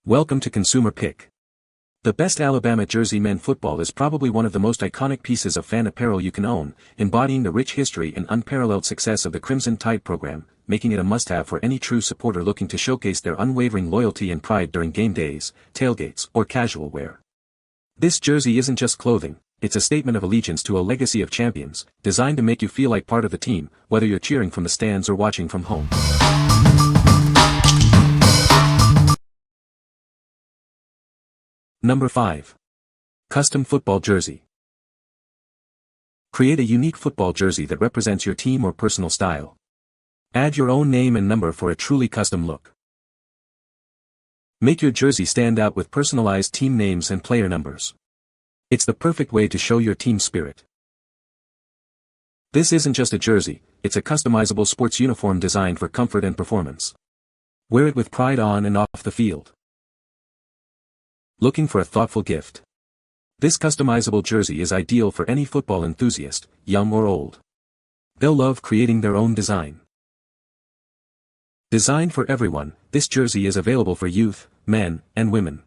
Welcome to Consumer Pick. The best Alabama jersey men football is probably one of the most iconic pieces of fan apparel you can own, embodying the rich history and unparalleled success of the Crimson Tide program, making it a must-have for any true supporter looking to showcase their unwavering loyalty and pride during game days, tailgates, or casual wear. This jersey isn't just clothing, it's a statement of allegiance to a legacy of champions, designed to make you feel like part of the team, whether you're cheering from the stands or watching from home. Number 5. Custom Football Jersey. Create a unique football jersey that represents your team or personal style. Add your own name and number for a truly custom look. Make your jersey stand out with personalized team names and player numbers. It's the perfect way to show your team spirit. This isn't just a jersey, it's a customizable sports uniform designed for comfort and performance. Wear it with pride on and off the field. Looking for a thoughtful gift? This customizable jersey is ideal for any football enthusiast, young or old. They'll love creating their own design. Designed for everyone, this jersey is available for youth, men, and women.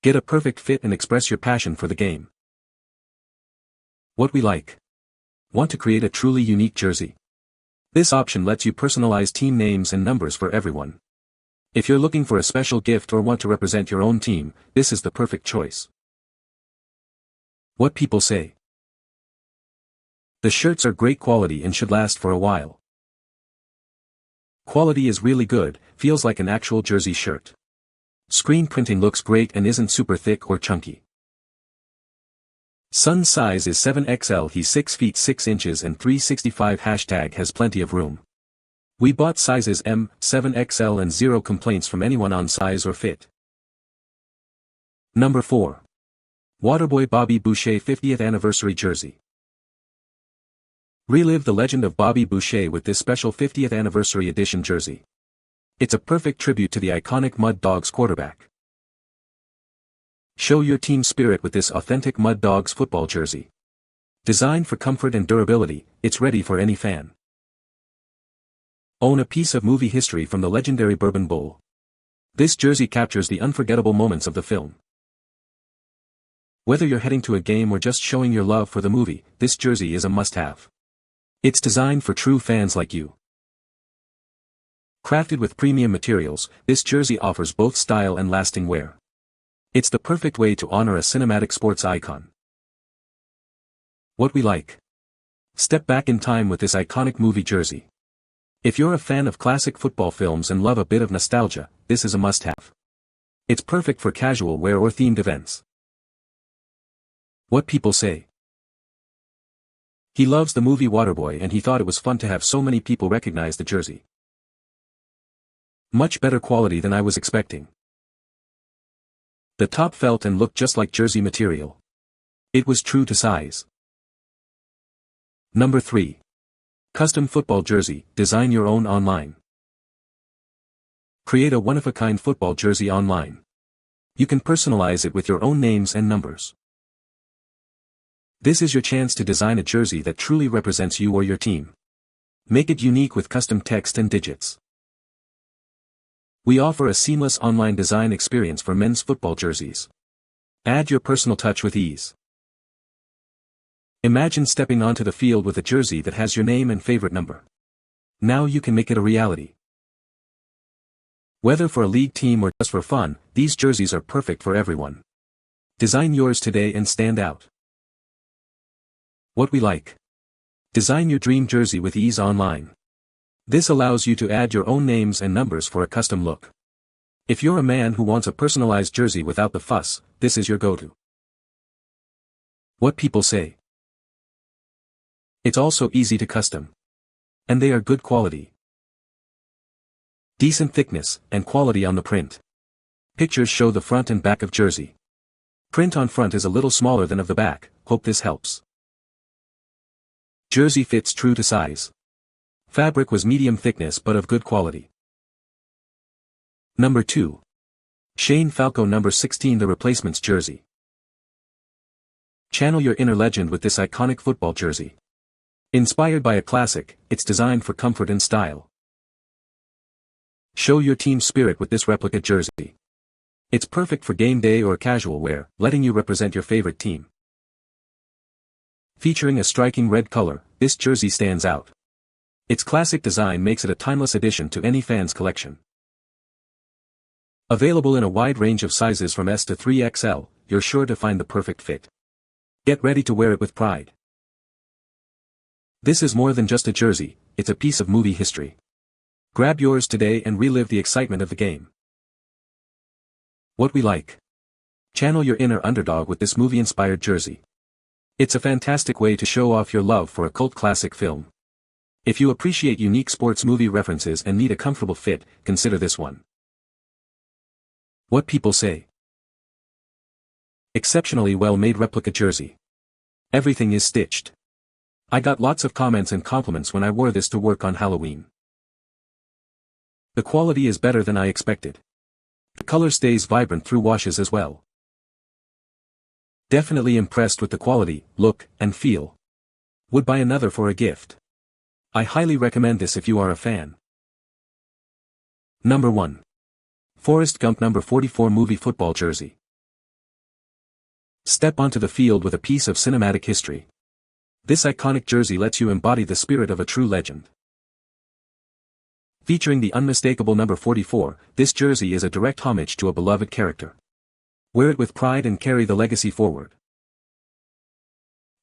Get a perfect fit and express your passion for the game. What we like. Want to create a truly unique jersey? This option lets you personalize team names and numbers for everyone. If you're looking for a special gift or want to represent your own team, this is the perfect choice. What people say. The shirts are great quality and should last for a while. Quality is really good, feels like an actual jersey shirt. Screen printing looks great and isn't super thick or chunky. Son's size is 7XL, he's 6 feet 6 inches and 365 # has plenty of room. We bought sizes M, 7XL and 0 complaints from anyone on size or fit. Number 4. Waterboy Bobby Boucher 50th Anniversary Jersey. Relive the legend of Bobby Boucher with this special 50th Anniversary Edition jersey. It's a perfect tribute to the iconic Mud Dogs quarterback. Show your team spirit with this authentic Mud Dogs football jersey. Designed for comfort and durability, it's ready for any fan. Own a piece of movie history from the legendary Bourbon Bowl. This jersey captures the unforgettable moments of the film. Whether you're heading to a game or just showing your love for the movie, this jersey is a must-have. It's designed for true fans like you. Crafted with premium materials, this jersey offers both style and lasting wear. It's the perfect way to honor a cinematic sports icon. What we like. Step back in time with this iconic movie jersey. If you're a fan of classic football films and love a bit of nostalgia, this is a must-have. It's perfect for casual wear or themed events. What people say. He loves the movie Waterboy and he thought it was fun to have so many people recognize the jersey. Much better quality than I was expecting. The top felt and looked just like jersey material. It was true to size. Number 3. Custom Football Jersey, design your own online. Create a one-of-a-kind football jersey online. You can personalize it with your own names and numbers. This is your chance to design a jersey that truly represents you or your team. Make it unique with custom text and digits. We offer a seamless online design experience for men's football jerseys. Add your personal touch with ease. Imagine stepping onto the field with a jersey that has your name and favorite number. Now you can make it a reality. Whether for a league team or just for fun, these jerseys are perfect for everyone. Design yours today and stand out. What we like. Design your dream jersey with ease online. This allows you to add your own names and numbers for a custom look. If you're a man who wants a personalized jersey without the fuss, this is your go-to. What people say. It's also easy to custom. And they are good quality. Decent thickness and quality on the print. Pictures show the front and back of jersey. Print on front is a little smaller than of the back, hope this helps. Jersey fits true to size. Fabric was medium thickness but of good quality. Number 2. Shane Falco number 16 The Replacements Jersey. Channel your inner legend with this iconic football jersey. Inspired by a classic, it's designed for comfort and style. Show your team spirit with this replica jersey. It's perfect for game day or casual wear, letting you represent your favorite team. Featuring a striking red color, this jersey stands out. Its classic design makes it a timeless addition to any fan's collection. Available in a wide range of sizes from S to 3XL, you're sure to find the perfect fit. Get ready to wear it with pride. This is more than just a jersey, it's a piece of movie history. Grab yours today and relive the excitement of the game. What we like. Channel your inner underdog with this movie-inspired jersey. It's a fantastic way to show off your love for a cult classic film. If you appreciate unique sports movie references and need a comfortable fit, consider this one. What people say. Exceptionally well-made replica jersey. Everything is stitched. I got lots of comments and compliments when I wore this to work on Halloween. The quality is better than I expected. The color stays vibrant through washes as well. Definitely impressed with the quality, look, and feel. Would buy another for a gift. I highly recommend this if you are a fan. Number 1. Forrest Gump number 44 movie football jersey. Step onto the field with a piece of cinematic history. This iconic jersey lets you embody the spirit of a true legend. Featuring the unmistakable number 44, this jersey is a direct homage to a beloved character. Wear it with pride and carry the legacy forward.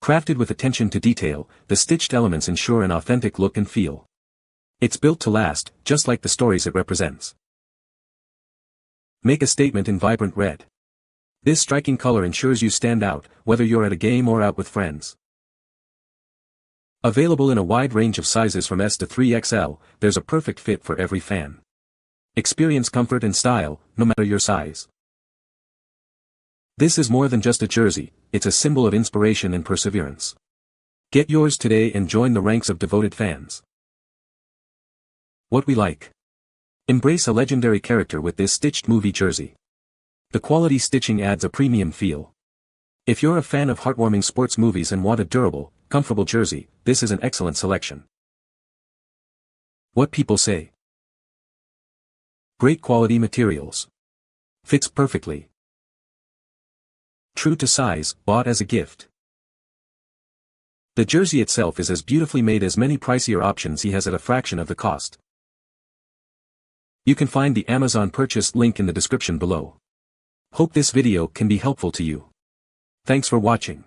Crafted with attention to detail, the stitched elements ensure an authentic look and feel. It's built to last, just like the stories it represents. Make a statement in vibrant red. This striking color ensures you stand out, whether you're at a game or out with friends. Available in a wide range of sizes from S to 3XL, there's a perfect fit for every fan. Experience comfort and style, no matter your size. This is more than just a jersey, it's a symbol of inspiration and perseverance. Get yours today and join the ranks of devoted fans. What we like. Embrace a legendary character with this stitched movie jersey. The quality stitching adds a premium feel. If you're a fan of heartwarming sports movies and want a durable, comfortable jersey, this is an excellent selection. What people say. Great quality materials. Fits perfectly. True to size, bought as a gift. The jersey itself is as beautifully made as many pricier options he has at a fraction of the cost. You can find the Amazon purchase link in the description below. Hope this video can be helpful to you. Thanks for watching.